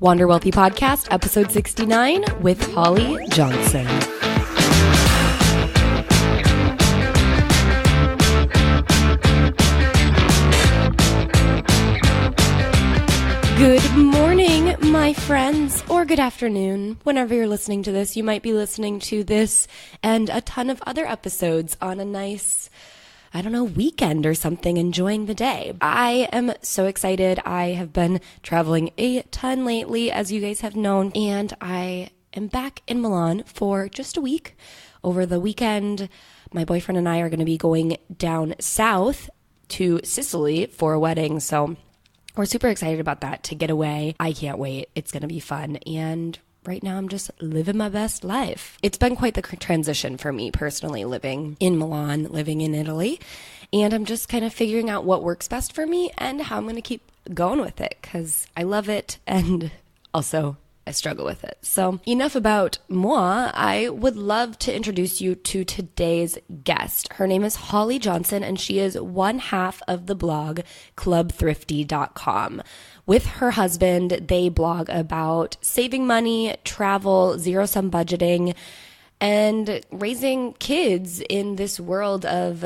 Wander Wealthy Podcast, episode 69 with Holly Johnson. Good morning, my friends, or good afternoon. Whenever you're listening to this, you might be listening to this and a ton of other episodes on a nice, weekend or something, enjoying the day. I am so excited. I have been traveling a ton lately, as you guys have known, and I am back in Milan for just a week. Over the weekend, my boyfriend and I are going to be going down south to Sicily for a wedding, so we're super excited about that, to get away. I can't wait. It's going to be fun, and right now, I'm just living my best life. It's been quite the transition for me personally, living in Milan, living in Italy, and I'm just kind of figuring out what works best for me and how I'm going to keep going with it, because I love it and also I struggle with it. So enough about moi. I would love to introduce you to today's guest. Her name is Holly Johnson, and she is one half of the blog clubthrifty.com. With her husband, they blog about saving money, travel, zero-sum budgeting, and raising kids in this world of,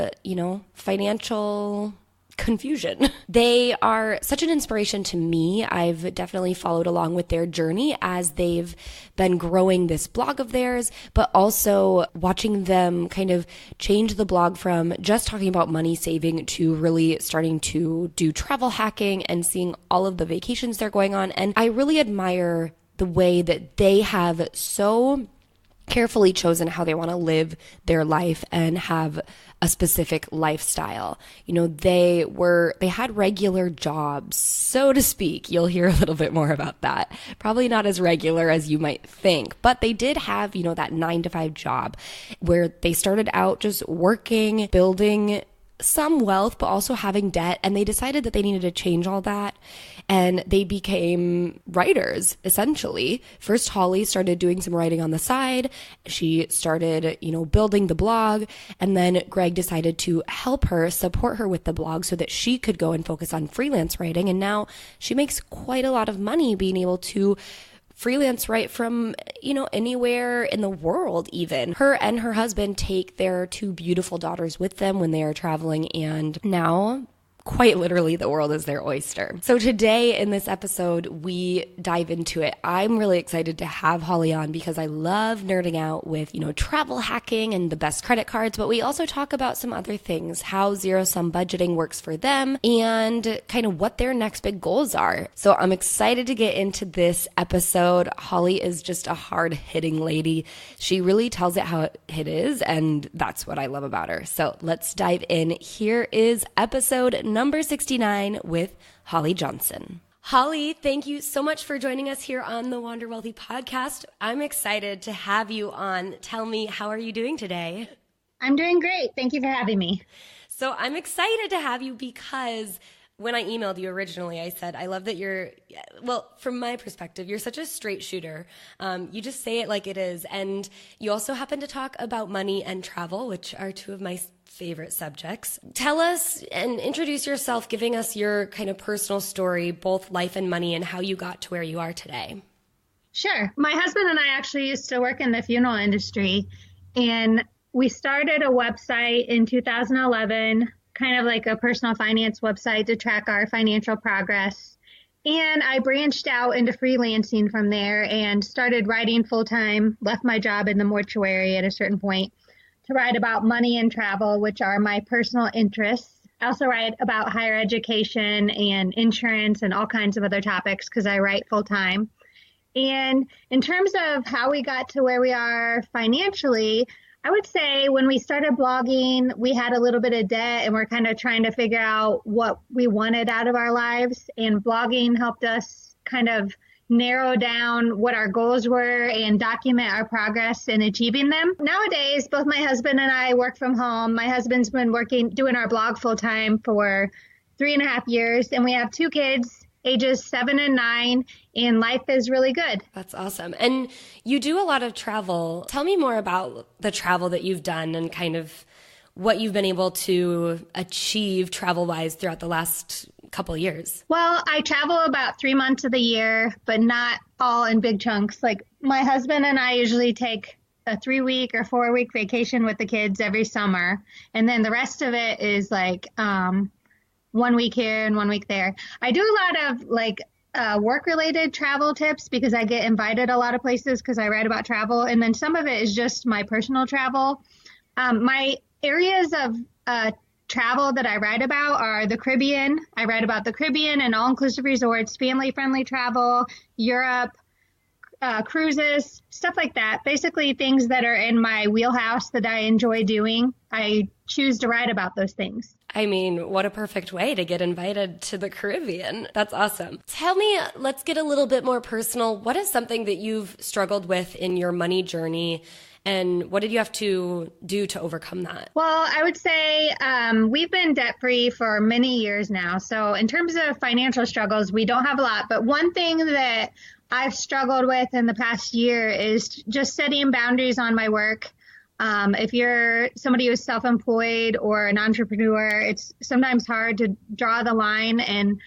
financial confusion. They are such an inspiration to me. I've definitely followed along with their journey as they've been growing this blog of theirs, but also watching them kind of change the blog from just talking about money saving to really starting to do travel hacking and seeing all of the vacations they're going on. And I really admire the way that they have so carefully chosen how they want to live their life and have a specific lifestyle. They had regular jobs, so to speak. You'll hear a little bit more about that. Probably not as regular as you might think, but they did have, that 9-to-5 job where they started out just working, building some wealth, but also having debt. And they decided that they needed to change all that. And they became writers, essentially. First, Holly started doing some writing on the side. She started, building the blog. And then Greg decided to help her, support her with the blog so that she could go and focus on freelance writing. And now she makes quite a lot of money being able to freelance write from, anywhere in the world even. Her and her husband take their 2 beautiful daughters with them when they are traveling, and now quite literally the world is their oyster. So today in this episode, we dive into it. I'm really excited to have Holly on because I love nerding out with, travel hacking and the best credit cards, but we also talk about some other things, how zero-sum budgeting works for them and kind of what their next big goals are. So I'm excited to get into this episode. Holly is just a hard-hitting lady. She really tells it how it is, and that's what I love about her. So let's dive in. Here is episode number 69 with Holly Johnson. Holly, thank you so much for joining us here on the Wander Wealthy podcast. I'm excited to have you on. Tell me, how are you doing today? I'm doing great. Thank you for having me. So I'm excited to have you because when I emailed you originally, I said, I love that from my perspective, you're such a straight shooter. You just say it like it is. And you also happen to talk about money and travel, which are 2 of my favorite subjects. Tell us and introduce yourself, giving us your kind of personal story, both life and money, and how you got to where you are today. Sure. My husband and I actually used to work in the funeral industry, and we started a website in 2011, kind of like a personal finance website to track our financial progress. And I branched out into freelancing from there and started writing full-time, left my job in the mortuary at a certain point to write about money and travel, which are my personal interests. I also write about higher education and insurance and all kinds of other topics because I write full-time. And in terms of how we got to where we are financially, I would say when we started blogging, we had a little bit of debt and we're kind of trying to figure out what we wanted out of our lives. And blogging helped us kind of narrow down what our goals were and document our progress in achieving them. Nowadays, both my husband and I work from home. My husband's been doing our blog full time for 3.5 years, and we have 2 kids, ages 7 and 9, and life is really good. That's awesome. And you do a lot of travel. Tell me more about the travel that you've done and kind of what you've been able to achieve travel-wise throughout the last couple of years. Well, I travel about 3 months of the year, but not all in big chunks. Like my husband and I usually take a 3-week or 4-week vacation with the kids every summer. And then the rest of it is like 1 week here and 1 week there. I do a lot of like work-related travel tips because I get invited a lot of places because I write about travel. And then some of it is just my personal travel. My areas of travel that I write about are the Caribbean. I write about the Caribbean and all-inclusive resorts, family-friendly travel, Europe, cruises, stuff like that. Basically things that are in my wheelhouse that I enjoy doing. I choose to write about those things. I mean, what a perfect way to get invited to the Caribbean. That's awesome. Tell me, let's get a little bit more personal. What is something that you've struggled with in your money journey? And what did you have to do to overcome that? Well, I would say we've been debt-free for many years now. So in terms of financial struggles, we don't have a lot. But one thing that I've struggled with in the past year is just setting boundaries on my work. If you're somebody who's self-employed or an entrepreneur, it's sometimes hard to draw the line. And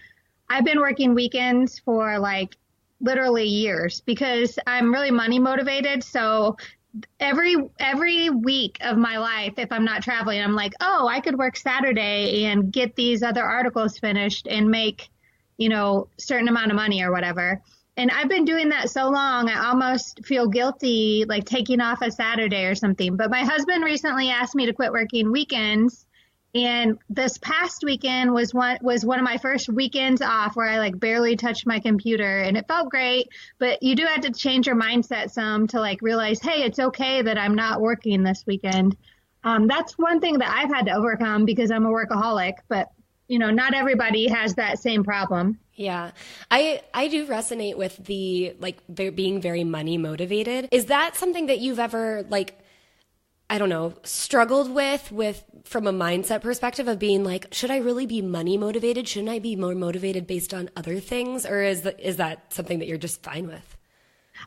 I've been working weekends for like literally years because I'm really money motivated. So every week of my life, if I'm not traveling, I'm like, oh, I could work Saturday and get these other articles finished and make, certain amount of money or whatever. And I've been doing that so long, I almost feel guilty, like taking off a Saturday or something. But my husband recently asked me to quit working weekends. And this past weekend was one of my first weekends off where I like barely touched my computer, and it felt great. But you do have to change your mindset some to like realize, hey, it's okay that I'm not working this weekend. That's one thing that I've had to overcome because I'm a workaholic, but not everybody has that same problem. Yeah, I do resonate with the being very money motivated. Is that something that you've ever struggled with from a mindset perspective of being like, should I really be money motivated? Shouldn't I be more motivated based on other things? Or is that something that you're just fine with?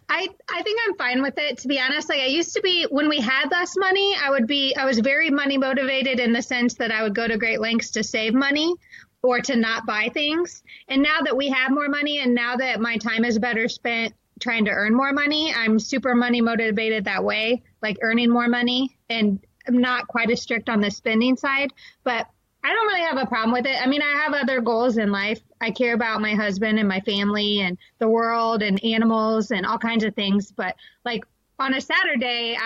I think I'm fine with it, to be honest. Like I used to be, when we had less money, I was very money motivated in the sense that I would go to great lengths to save money or to not buy things. And now that we have more money and now that my time is better spent trying to earn more money, I'm super money motivated that way, like earning more money, and I'm not quite as strict on the spending side, but I don't really have a problem with it. I mean, I have other goals in life. I care about my husband and my family and the world and animals and all kinds of things. But like on a Saturday,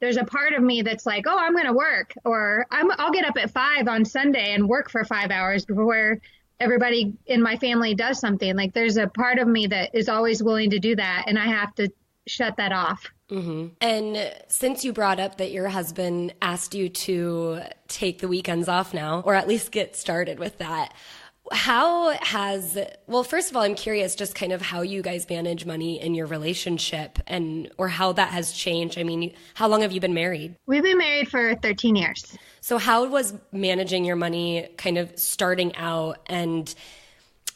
there's a part of me that's like, oh, I'm going to work, or I'll get up at 5 on Sunday and work for 5 hours before everybody in my family does something. Like there's a part of me that is always willing to do that, and I have to shut that off. Mm-hmm. And since you brought up that your husband asked you to take the weekends off now, or at least get started with that, first of all, I'm curious just kind of how you guys manage money in your relationship or how that has changed. I mean, how long have you been married? We've been married for 13 years. So how was managing your money kind of starting out, and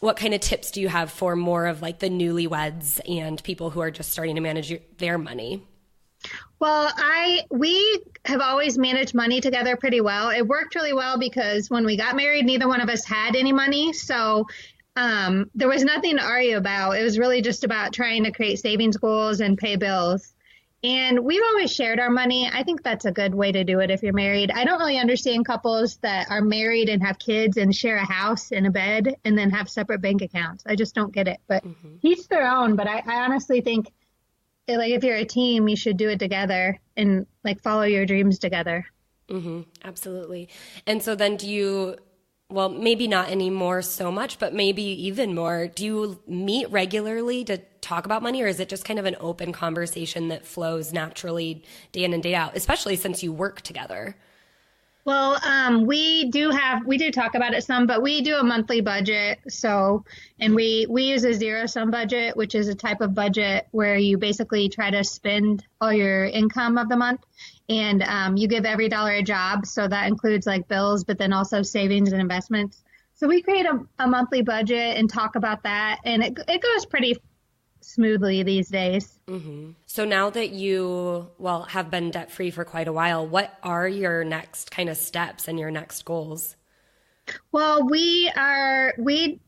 what kind of tips do you have for more of like the newlyweds and people who are just starting to manage their money? Well, we have always managed money together pretty well. It worked really well because when we got married, neither one of us had any money. So there was nothing to argue about. It was really just about trying to create savings goals and pay bills. And we've always shared our money. I think that's a good way to do it if you're married. I don't really understand couples that are married and have kids and share a house and a bed and then have separate bank accounts. I just don't get it. But each their own. But I honestly think, like, if you're a team, you should do it together and like follow your dreams together. Mm-hmm. Absolutely. And so then well, maybe not anymore so much, but maybe even more, do you meet regularly to talk about money, or is it just kind of an open conversation that flows naturally day in and day out, especially since you work together? Well, we do talk about it some, but we do a monthly budget. So, and we use a zero-sum budget, which is a type of budget where you basically try to spend all your income of the month, and you give every dollar a job. So that includes like bills, but then also savings and investments. So we create a monthly budget and talk about that, and it goes pretty smoothly these days. Mm-hmm. So now that you, have been debt-free for quite a while, what are your next kind of steps and your next goals? Well, we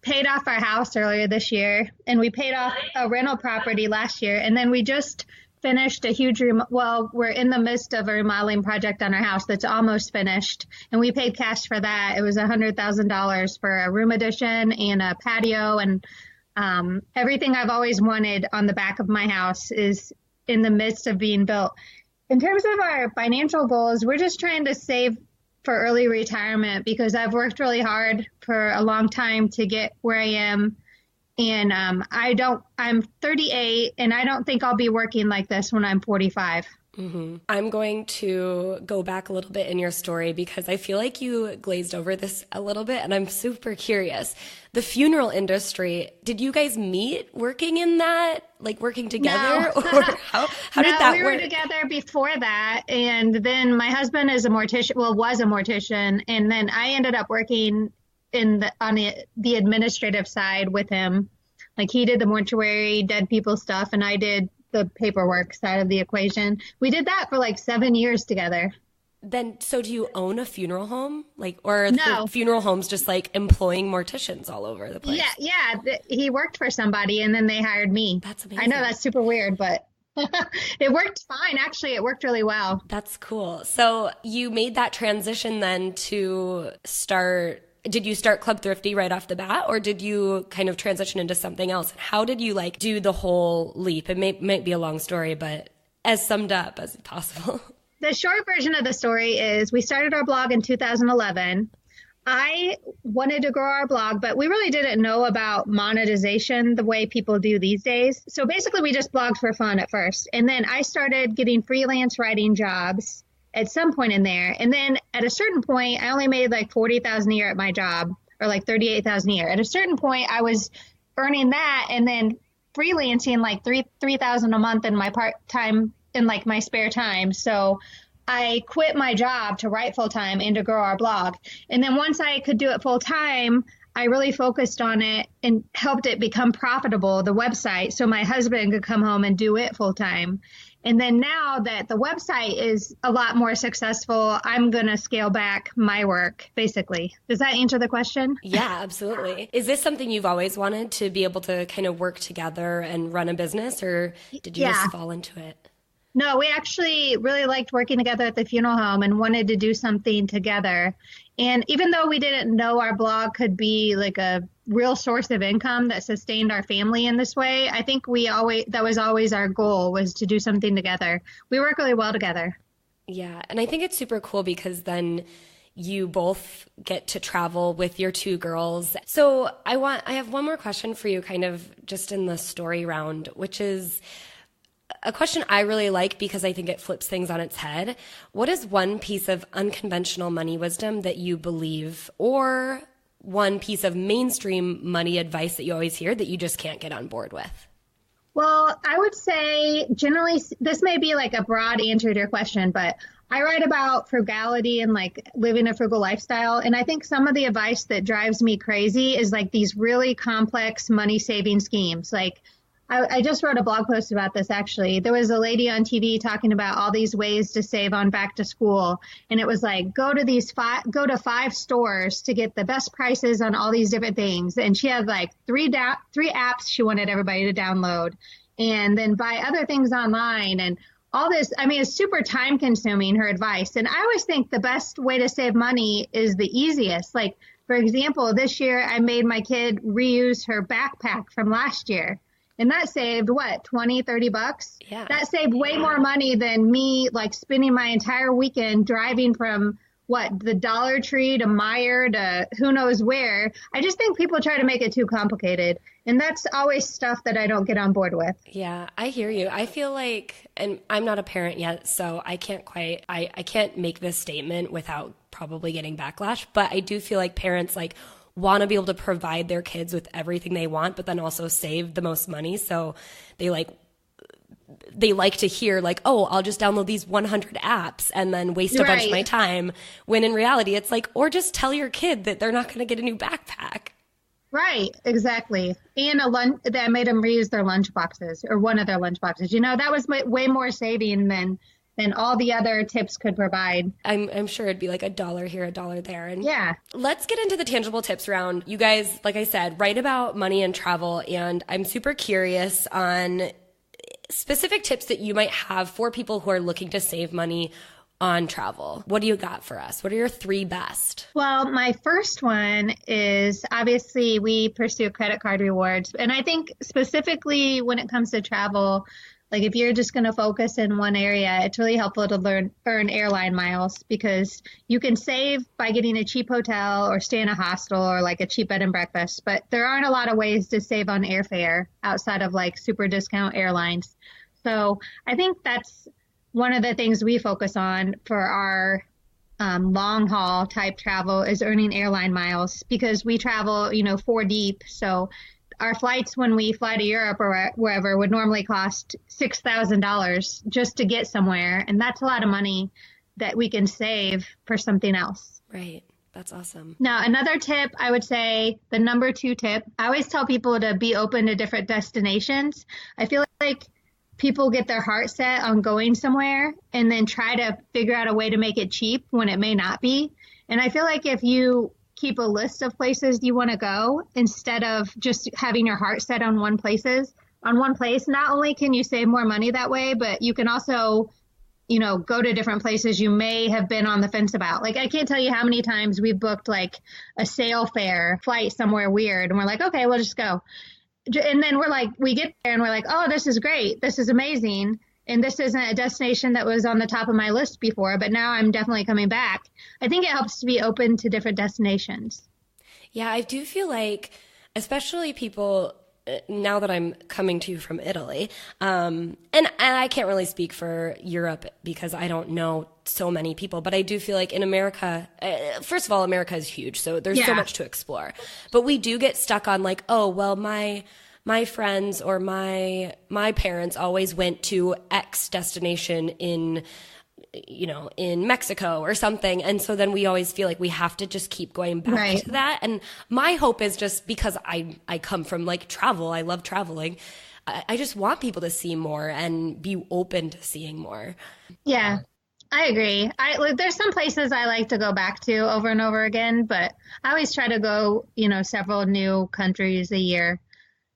paid off our house earlier this year, and we paid off a rental property last year, and then we just finished a huge we're in the midst of a remodeling project on our house that's almost finished, and we paid cash for that. It was $100,000 for a room addition and a patio, and everything I've always wanted on the back of my house is in the midst of being built. In terms of our financial goals, we're just trying to save for early retirement because I've worked really hard for a long time to get where I am. And I'm 38 and I don't think I'll be working like this when I'm 45. Mm-hmm. I'm going to go back a little bit in your story because I feel like you glazed over this a little bit and I'm super curious. The funeral industry, did you guys meet working in that, like working together? No. Or how did that work? We were together before that. And then my husband is was a mortician. And then I ended up working on the administrative side with him. Like he did the mortuary, dead people stuff, and I did the paperwork side of the equation. We did that for like 7 years together. Then, so do you own a funeral home? Or no. The funeral homes just like employing morticians all over the place? Yeah. He worked for somebody and then they hired me. That's amazing. I know that's super weird, but it worked fine. Actually, it worked really well. That's cool. So you made that transition then to start. Did you start Club Thrifty right off the bat, or did you kind of transition into something else? How did you do the whole leap? It might be a long story, but as summed up as possible. The short version of the story is we started our blog in 2011. I wanted to grow our blog, but we really didn't know about monetization the way people do these days. So basically we just blogged for fun at first. And then I started getting freelance writing jobs at some point in there. And then at a certain point, I only made like $40,000 a year at my job, or like $38,000 a year. At a certain point, I was earning that and then freelancing like $3,000 a month in my part-time, in like my spare time. So I quit my job to write full-time and to grow our blog. And then once I could do it full-time, I really focused on it and helped it become profitable, the website, so my husband could come home and do it full-time. And then now that the website is a lot more successful, I'm going to scale back my work, basically. Does that answer the question? Yeah, absolutely. Is this something you've always wanted, to be able to kind of work together and run a business, or did you just fall into it? No, we actually really liked working together at the funeral home and wanted to do something together. And even though we didn't know our blog could be like a real source of income that sustained our family in this way, I think that was always our goal, was to do something together. We work really well together. Yeah, and I think it's super cool because then you both get to travel with your two girls. So I have one more question for you, kind of just in the story round, which is a question I really like because I think it flips things on its head. What is one piece of unconventional money wisdom that you believe, or one piece of mainstream money advice that you always hear that you just can't get on board with? Well, I would say generally, this may be like a broad answer to your question, but I write about frugality and like living a frugal lifestyle. And I think some of the advice that drives me crazy is like these really complex money saving schemes. Like I just wrote a blog post about this, actually. There was a lady on TV talking about all these ways to save on back to school. And it was like, go to 5 stores to get the best prices on all these different things. And she had like three apps she wanted everybody to download, and then buy other things online and all this. I mean, it's super time consuming, her advice. And I always think the best way to save money is the easiest. Like, for example, this year I made my kid reuse her backpack from last year. And that saved what, $20-$30? Yeah. That saved way more money than me like spending my entire weekend driving from the Dollar Tree to Meijer to who knows where. I just think people try to make it too complicated. And that's always stuff that I don't get on board with. Yeah, I hear you. I feel like, and I'm not a parent yet, so I can't make this statement without probably getting backlash, but I do feel like parents want to be able to provide their kids with everything they want, but then also save the most money. So they like to hear oh, I'll just download these 100 apps and then waste a bunch of my time. When in reality, it's or just tell your kid that they're not going to get a new backpack. Right, exactly. And a lunch that made them reuse their lunch boxes or one of their lunch boxes. That was way more saving than all the other tips could provide. I'm sure it'd be like $1 here, $1 there. And Yeah. let's get into the tangible tips around. You guys, like I said, write about money and travel, and I'm super curious on specific tips that you might have for people who are looking to save money on travel. What do you got for us? What are your 3 best? Well, my first one is obviously we pursue credit card rewards. And I think specifically when it comes to travel, like if you're just going to focus in one area, it's really helpful to earn airline miles because you can save by getting a cheap hotel or stay in a hostel or like a cheap bed and breakfast. But there aren't a lot of ways to save on airfare outside of like super discount airlines. So I think that's one of the things we focus on for our long haul type travel is earning airline miles because we travel, 4 deep. So our flights when we fly to Europe or wherever would normally cost $6,000 just to get somewhere. And that's a lot of money that we can save for something else. Right. That's awesome. Now, another tip, I would say the number 2 tip, I always tell people to be open to different destinations. I feel like people get their heart set on going somewhere and then try to figure out a way to make it cheap when it may not be. And I feel like if you keep a list of places you want to go instead of just having your heart set on one place, not only can you save more money that way, but you can also, go to different places you may have been on the fence about. Like, I can't tell you how many times we've booked like a sail fare flight somewhere weird. And we're like, okay, we'll just go. And then we get there and we're like, oh, this is great. This is amazing. And this isn't a destination that was on the top of my list before, but now I'm definitely coming back. I think it helps to be open to different destinations. Yeah, I do feel like, especially people, now that I'm coming to you from Italy, and I can't really speak for Europe because I don't know so many people, but I do feel like in America, first of all, America is huge, so there's so much to explore. But we do get stuck on like, oh, well, my friends or my parents always went to X destination in Mexico or something. And so then we always feel like we have to just keep going back to that. And my hope is just because I come from like travel, I love traveling. I just want people to see more and be open to seeing more. Yeah, I agree. There's some places I like to go back to over and over again, but I always try to go, several new countries a year.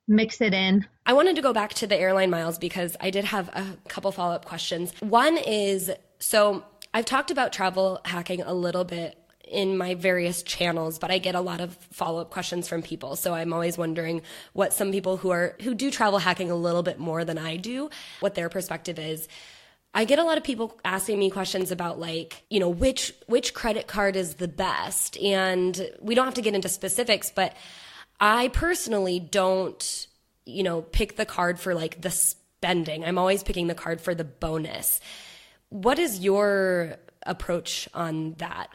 Mix it in. I wanted to go back to the airline miles because I did have a couple follow-up questions. One is, so I've talked about travel hacking a little bit in my various channels, but I get a lot of follow-up questions from people. So I'm always wondering what some people who do travel hacking a little bit more than I do, what their perspective is. I get a lot of people asking me questions about like, which credit card is the best? And we don't have to get into specifics, but I personally don't, pick the card for like the spending. I'm always picking the card for the bonus. What is your approach on that?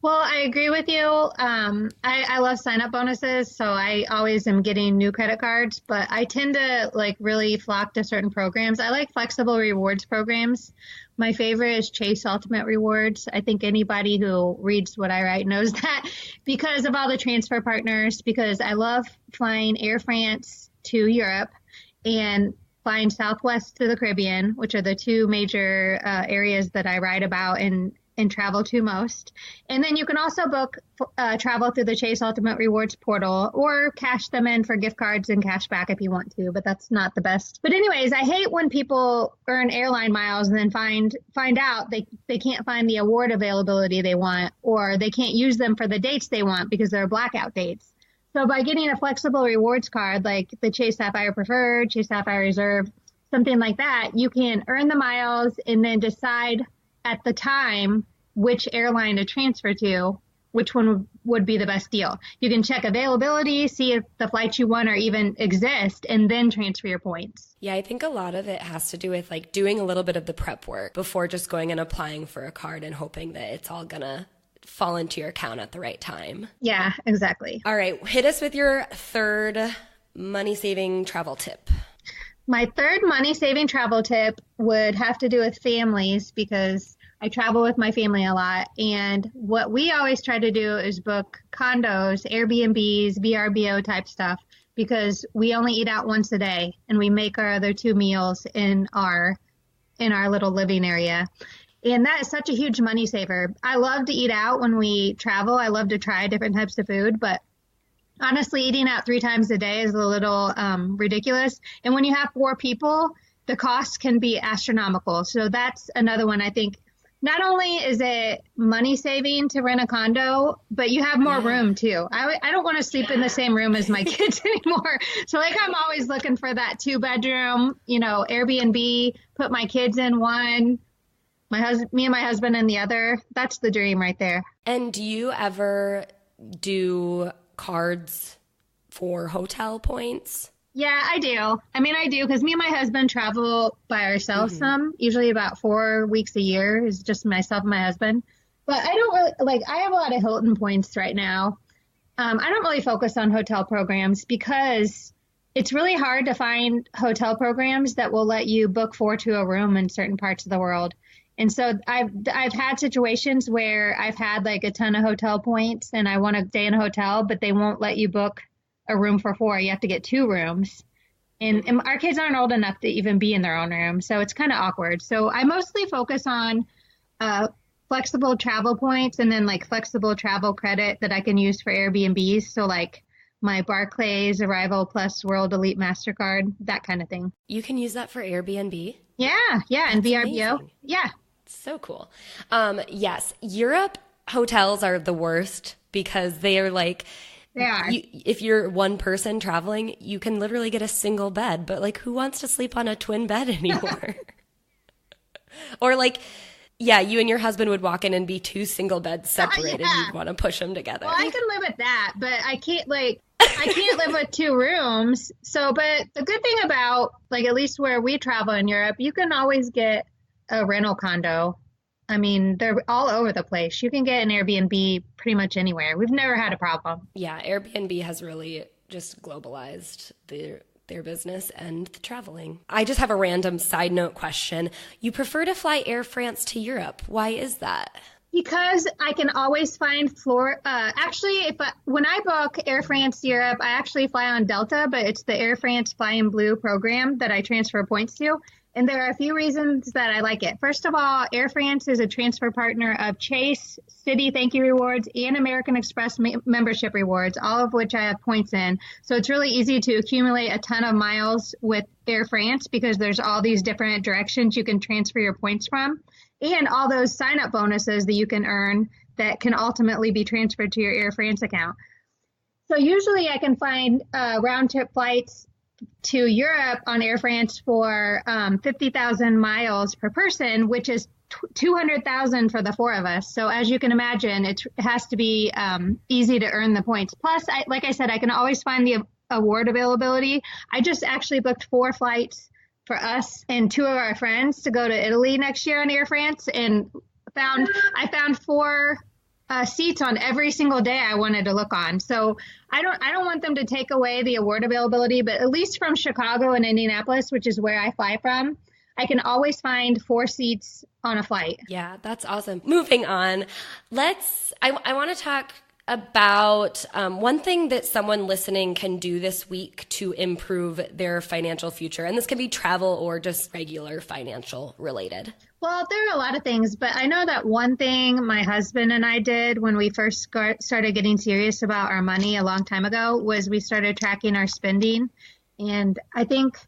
Well, I agree with you. I love sign-up bonuses, so I always am getting new credit cards, but I tend to like really flock to certain programs. I like flexible rewards programs. My favorite is Chase Ultimate Rewards. I think anybody who reads what I write knows that because of all the transfer partners, because I love flying Air France to Europe and flying Southwest to the Caribbean, which are the 2 major areas that I write about and travel to most. And then you can also book travel through the Chase Ultimate Rewards portal or cash them in for gift cards and cash back if you want to, but that's not the best. But anyways, I hate when people earn airline miles and then find out they can't find the award availability they want, or they can't use them for the dates they want because they're blackout dates. So by getting a flexible rewards card like the Chase Sapphire Preferred, Chase Sapphire Reserve, something like that, you can earn the miles and then decide at the time which airline to transfer to, which one would be the best deal. You can check availability, see if the flights you want or even exist, and then transfer your points. Yeah, I think a lot of it has to do with like doing a little bit of the prep work before just going and applying for a card and hoping that it's all gonna fall into your account at the right time. Yeah, exactly. All right, hit us with your third money-saving travel tip. My third money-saving travel tip would have to do with families because I travel with my family a lot. And what we always try to do is book condos, Airbnbs, VRBO type stuff, because we only eat out once a day and we make our other two meals in our little living area. And that is such a huge money saver. I love to eat out when we travel. I love to try different types of food, but honestly, eating out 3 times a day is a little ridiculous. And when you have 4 people, the cost can be astronomical. So that's another one. I think not only is it money saving to rent a condo, but you have more room too. I don't want to sleep in the same room as my kids anymore. So like I'm always looking for that 2-bedroom, Airbnb, put my kids in one, me and my husband in the other. That's the dream right there. And do you ever do cards for hotel points? Yeah, I do. I do because me and my husband travel by ourselves usually about 4 weeks a year is just myself and my husband. But I don't really, I have a lot of Hilton points right now. I don't really focus on hotel programs because it's really hard to find hotel programs that will let you book 4 to a room in certain parts of the world. And so I've had situations where I've had a ton of hotel points and I want to stay in a hotel, but they won't let you book a room for 4. You have to get 2 rooms. And our kids aren't old enough to even be in their own room. So it's kind of awkward. So I mostly focus on flexible travel points and then flexible travel credit that I can use for Airbnbs. So my Barclays, Arrival Plus World Elite MasterCard, that kind of thing. You can use that for Airbnb? Yeah. And VRBO. Amazing. Yeah. So cool. Yes, Europe hotels are the worst because they are they are. If you're one person traveling, you can literally get a single bed, but who wants to sleep on a twin bed anymore? Or you and your husband would walk in and be 2 single beds separated. You'd want to push them together. Well, I can live with that, but I can't I can't live with 2 rooms. So, but the good thing about at least where we travel in Europe, you can always get a rental condo. They're all over the place. You can get an Airbnb pretty much anywhere. We've never had a problem. Yeah, Airbnb has really just globalized their business and the traveling. I just have a random side note question. You prefer to fly Air France to Europe. Why is that? Because I can always find when I book Air France Europe, I actually fly on Delta, but it's the Air France Fly in Blue program that I transfer points to. And there are a few reasons that I like it. First of all, Air France is a transfer partner of Chase, Citi Thank You Rewards, and American Express membership rewards, all of which I have points in. So it's really easy to accumulate a ton of miles with Air France because there's all these different directions you can transfer your points from, and all those sign-up bonuses that you can earn that can ultimately be transferred to your Air France account. So usually I can find round-trip flights to Europe on Air France for 50,000 miles per person, which is 200,000 for the 4 of us. So as you can imagine, it has to be easy to earn the points. Plus, like I said, I can always find the award availability. I just actually booked 4 flights for us and 2 of our friends to go to Italy next year on Air France, and I found 4 seats on every single day I wanted to look on. So I don't want them to take away the award availability, but at least from Chicago and Indianapolis, which is where I fly from, I can always find 4 seats on a flight. Yeah, that's awesome. Moving on, I want to talk about one thing that someone listening can do this week to improve their financial future. And this can be travel or just regular financial related. Well, there are a lot of things, but I know that one thing my husband and I did when we first started getting serious about our money a long time ago was we started tracking our spending. And I think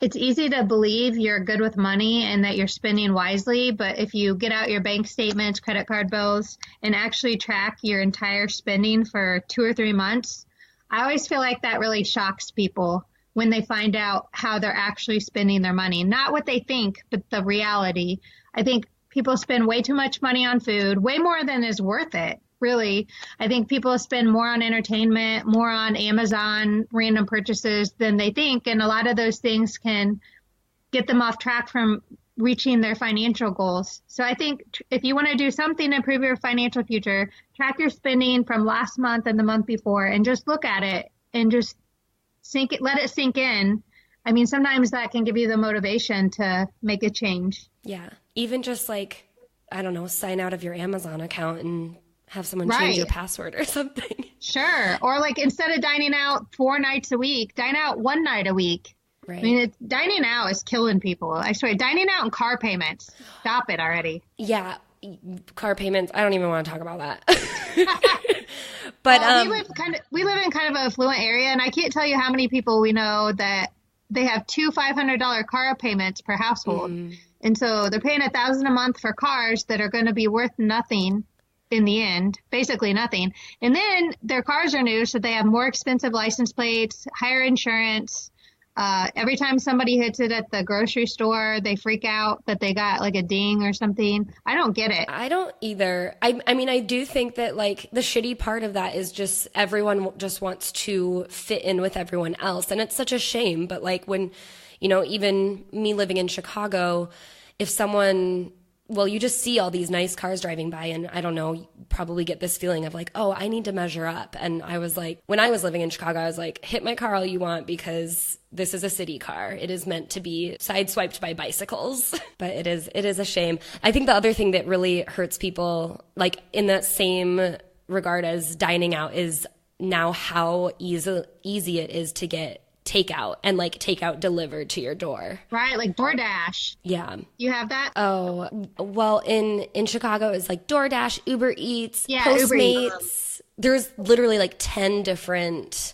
it's easy to believe you're good with money and that you're spending wisely, but if you get out your bank statements, credit card bills, and actually track your entire spending for 2 or 3 months, I always feel like that really shocks people when they find out how they're actually spending their money. Not what they think, but the reality. I think people spend way too much money on food, way more than is worth it. Really, I think people spend more on entertainment, more on Amazon random purchases than they think. And a lot of those things can get them off track from reaching their financial goals. So I think if you want to do something to improve your financial future, track your spending from last month and the month before and just look at it and just let it sink in. I mean, sometimes that can give you the motivation to make a change. Yeah. Even just I don't know, sign out of your Amazon account and have someone change your password or something. Sure. Or like instead of dining out 4 nights a week, dine out 1 night a week. Right. I mean, dining out is killing people. I swear, dining out and car payments. Stop it already. Yeah. Car payments. I don't even want to talk about that. But we live in kind of an affluent area, and I can't tell you how many people we know that they have 2 $500 car payments per household. And so they're paying $1,000 a month for cars that are going to be worth nothing in the end, basically nothing. And then their cars are new, so they have more expensive license plates, higher insurance. Every time somebody hits it at the grocery store, they freak out that they got like a ding or something. I don't get it. I don't either. I mean, I do think that like the shitty part of that is just everyone just wants to fit in with everyone else. And it's such a shame. But like when, even me living in Chicago, if someone, well, you just see all these nice cars driving by and I don't know, you probably get this feeling of like, oh, I need to measure up. And I was like, when I was living in Chicago, I was like, hit my car all you want because this is a city car. It is meant to be sideswiped by bicycles. But it is a shame. I think the other thing that really hurts people, like in that same regard as dining out, is now how easy it is to get takeout and like takeout delivered to your door. Right, like DoorDash. Yeah. You have that? Oh, well, in Chicago, it's like DoorDash, Uber Eats, Postmates. Uber Eats. There's literally like 10 different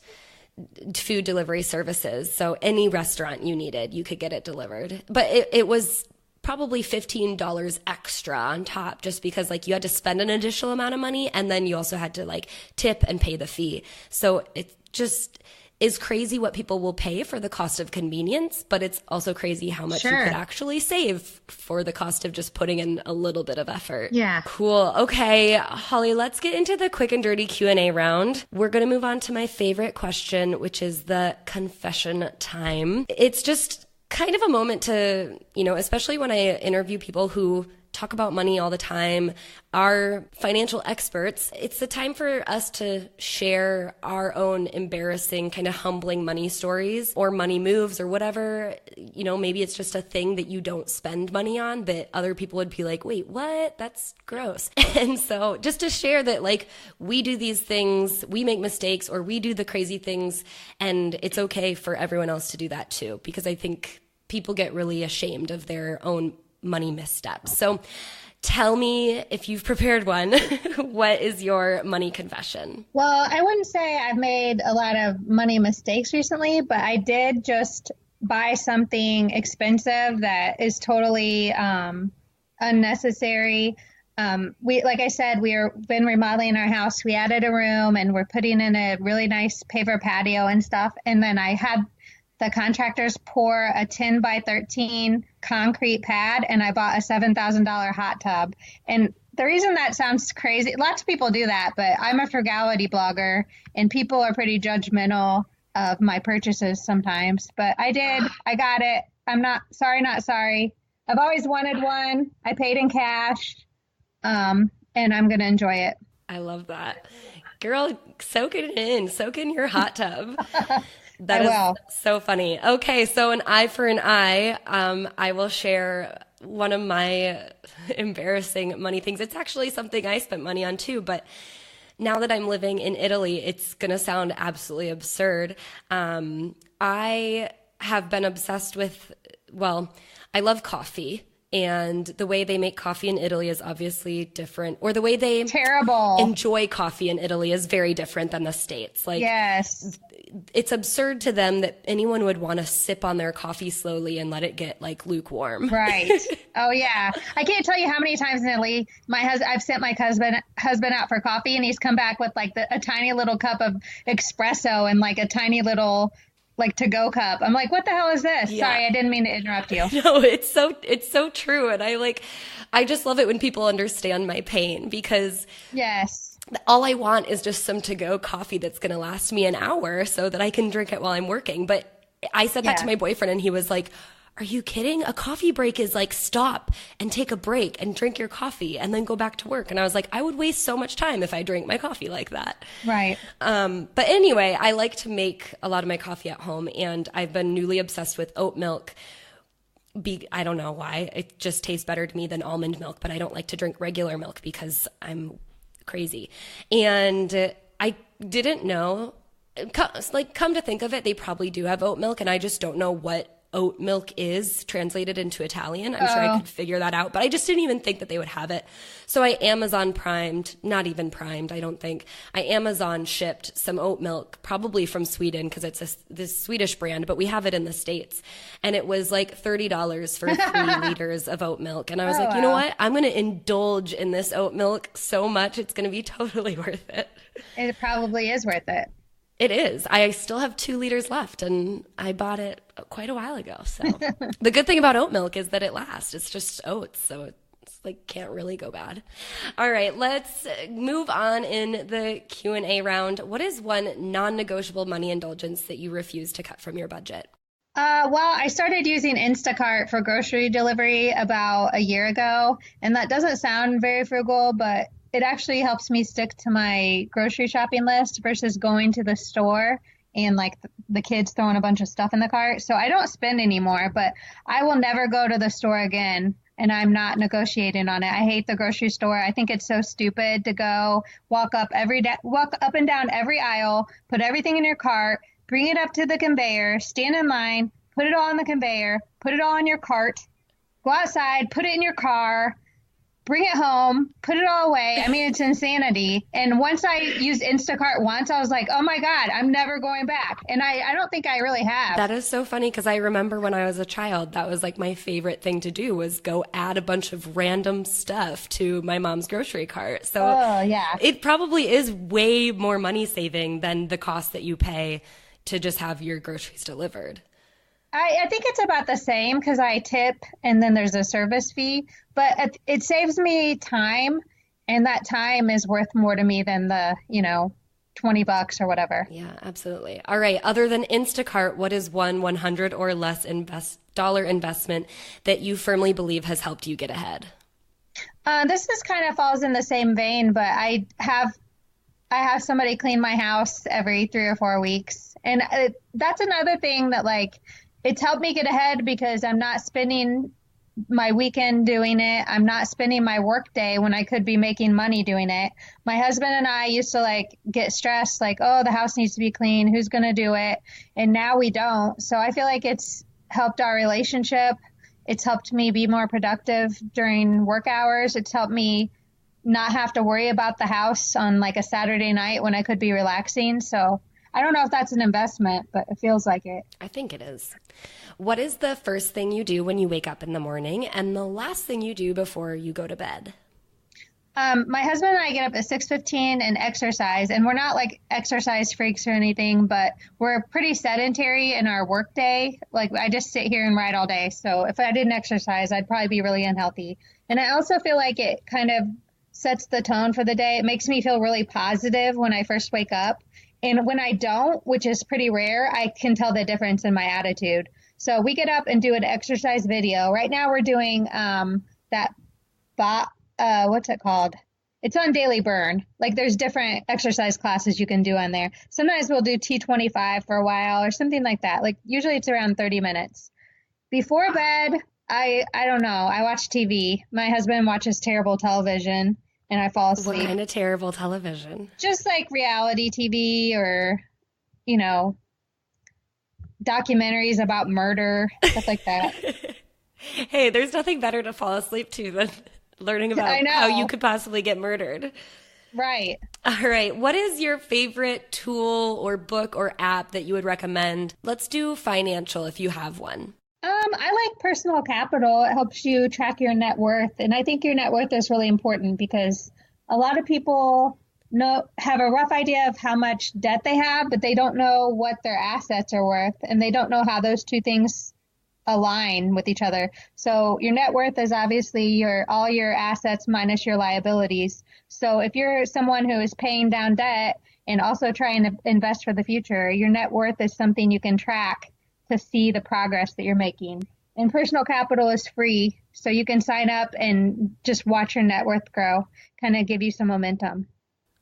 food delivery services. So any restaurant you needed, you could get it delivered. But it was probably $15 extra on top just because like you had to spend an additional amount of money and then you also had to like tip and pay the fee. So it just is crazy what people will pay for the cost of convenience, but it's also crazy how much you could actually save for the cost of just putting in a little bit of effort. Yeah. Cool. Okay, Holly, let's get into the quick and dirty Q&A round. We're going to move on to my favorite question, which is the confession time. It's just kind of a moment to, especially when I interview people who talk about money all the time, are financial experts. It's the time for us to share our own embarrassing, kind of humbling money stories or money moves or whatever. Maybe it's just a thing that you don't spend money on that other people would be like, wait, what? That's gross. And so just to share that like we do these things, we make mistakes or we do the crazy things, and it's okay for everyone else to do that too, because I think people get really ashamed of their own money missteps. So tell me, if you've prepared one, what is your money confession? Well, I wouldn't say I've made a lot of money mistakes recently, but I did just buy something expensive that is totally unnecessary. Like I said, we've been remodeling our house. We added a room and we're putting in a really nice paver patio and stuff. And then I had the contractors pour a 10 by 13 concrete pad, and I bought a $7,000 hot tub. And the reason that sounds crazy, lots of people do that, but I'm a frugality blogger, and people are pretty judgmental of my purchases sometimes. But I got it. I'm not sorry. I've always wanted one. I paid in cash, and I'm going to enjoy it. I love that. Girl, soak in your hot tub. That is so funny. Okay, so an eye for an eye. I will share one of my embarrassing money things. It's actually something I spent money on too, but now that I'm living in Italy, it's going to sound absolutely absurd. I have been obsessed with, I love coffee. And the way they make coffee in Italy is obviously different, or the way they enjoy coffee in Italy is very different than the States. Like, yes, it's absurd to them that anyone would want to sip on their coffee slowly and let it get like lukewarm. Right. Oh yeah. I can't tell you how many times in Italy I've sent my husband out for coffee, and he's come back with like a tiny little cup of espresso and like a tiny little like to-go cup. I'm like, what the hell is this? Yeah. Sorry, I didn't mean to interrupt you. No, it's so true. And I just love it when people understand my pain, because yes, all I want is just some to-go coffee that's going to last me an hour so that I can drink it while I'm working. But I said that to my boyfriend, and he was like, are you kidding? A coffee break is like stop and take a break and drink your coffee and then go back to work. And I was like, I would waste so much time if I drank my coffee like that. Right. But anyway, I like to make a lot of my coffee at home, and I've been newly obsessed with oat milk. I don't know why. It just tastes better to me than almond milk, but I don't like to drink regular milk because I'm crazy. And I didn't know, come to think of it, they probably do have oat milk, and I just don't know what oat milk is translated into Italian. I'm sure I could figure that out, but I just didn't even think that they would have it. So I Amazon primed, not even primed, I don't think. I Amazon shipped some oat milk, probably from Sweden, because it's this Swedish brand, but we have it in the States. And it was like $30 for 3 liters of oat milk. And I was like, you know what? I'm going to indulge in this oat milk so much. It's going to be totally worth it. It probably is worth it. It is. I still have 2 liters left, and I bought it quite a while ago. So the good thing about oat milk is that it lasts. It's just oats, so it's like can't really go bad. All right, let's move on in the Q&A round. What is one non-negotiable money indulgence that you refuse to cut from your budget? Well, I started using Instacart for grocery delivery about a year ago, and that doesn't sound very frugal, but it actually helps me stick to my grocery shopping list versus going to the store and like the kids throwing a bunch of stuff in the cart. So I don't spend anymore, but I will never go to the store again, and I'm not negotiating on it. I hate the grocery store. I think it's so stupid to go walk up and down every aisle, put everything in your cart, bring it up to the conveyor, stand in line, put it all on the conveyor, put it all in your cart, go outside, put it in your car, bring it home, put it all away. I mean, it's insanity. And once I used Instacart once, I was like, oh my God, I'm never going back. And I don't think I really have. That is so funny, because I remember when I was a child, that was like my favorite thing to do, was go add a bunch of random stuff to my mom's grocery cart. So yeah, it probably is way more money saving than the cost that you pay to just have your groceries delivered. I think it's about the same because I tip and then there's a service fee, but it saves me time, and that time is worth more to me than the, $20 or whatever. Yeah, absolutely. All right. Other than Instacart, what is one 100 or less dollar investment that you firmly believe has helped you get ahead? This is kind of falls in the same vein, but I have somebody clean my house every 3 or 4 weeks. And that's another thing that it's helped me get ahead because I'm not spending my weekend doing it. I'm not spending my work day when I could be making money doing it. My husband and I used to get stressed, oh, the house needs to be clean. Who's going to do it? And now we don't. So I feel like it's helped our relationship. It's helped me be more productive during work hours. It's helped me not have to worry about the house on a Saturday night when I could be relaxing. So I don't know if that's an investment, but it feels like it. I think it is. What is the first thing you do when you wake up in the morning and the last thing you do before you go to bed? My husband and I get up at 6:15 and exercise, and we're not exercise freaks or anything, but we're pretty sedentary in our work day. I just sit here and write all day. So if I didn't exercise, I'd probably be really unhealthy. And I also feel like it kind of sets the tone for the day. It makes me feel really positive when I first wake up. And when I don't, which is pretty rare, I can tell the difference in my attitude. So we get up and do an exercise video. Right now we're doing what's it called? It's on Daily Burn. There's different exercise classes you can do on there. Sometimes we'll do T25 for a while or something like that. Usually it's around 30 minutes. Before bed, I don't know. I watch TV. My husband watches terrible television. And I fall asleep. What kind of terrible television? Just reality TV or, documentaries about murder, stuff like that. Hey, there's nothing better to fall asleep to than learning about how you could possibly get murdered. Right. All right. What is your favorite tool or book or app that you would recommend? Let's do financial if you have one. I like Personal Capital. It helps you track your net worth. And I think your net worth is really important because a lot of people have a rough idea of how much debt they have, but they don't know what their assets are worth. And they don't know how those two things align with each other. So your net worth is obviously all your assets minus your liabilities. So if you're someone who is paying down debt and also trying to invest for the future, your net worth is something you can track to see the progress that you're making. And Personal Capital is free, so you can sign up and just watch your net worth grow, kind of give you some momentum.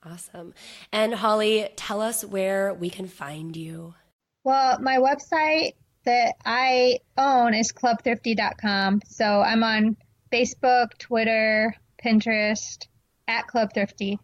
Awesome. And Holly, tell us where we can find you. Well, my website that I own is clubthrifty.com. So I'm on Facebook, Twitter, Pinterest, at Club Thrifty.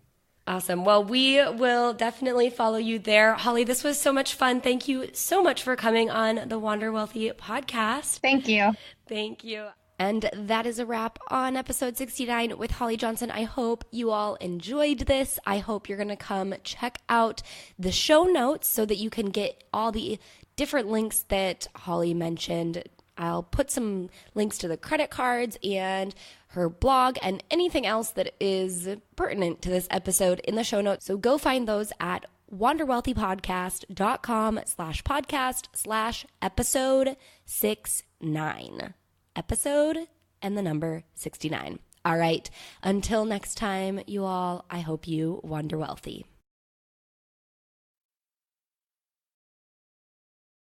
Awesome. Well, we will definitely follow you there. Holly, this was so much fun. Thank you so much for coming on the Wander Wealthy podcast. Thank you. Thank you. And that is a wrap on episode 69 with Holly Johnson. I hope you all enjoyed this. I hope you're going to come check out the show notes so that you can get all the different links that Holly mentioned. I'll put some links to the credit cards and her blog and anything else that is pertinent to this episode in the show notes. So go find those at wanderwealthypodcast.com/podcast/episode 69. Episode and the number 69. All right. Until next time, you all, I hope you wander wealthy.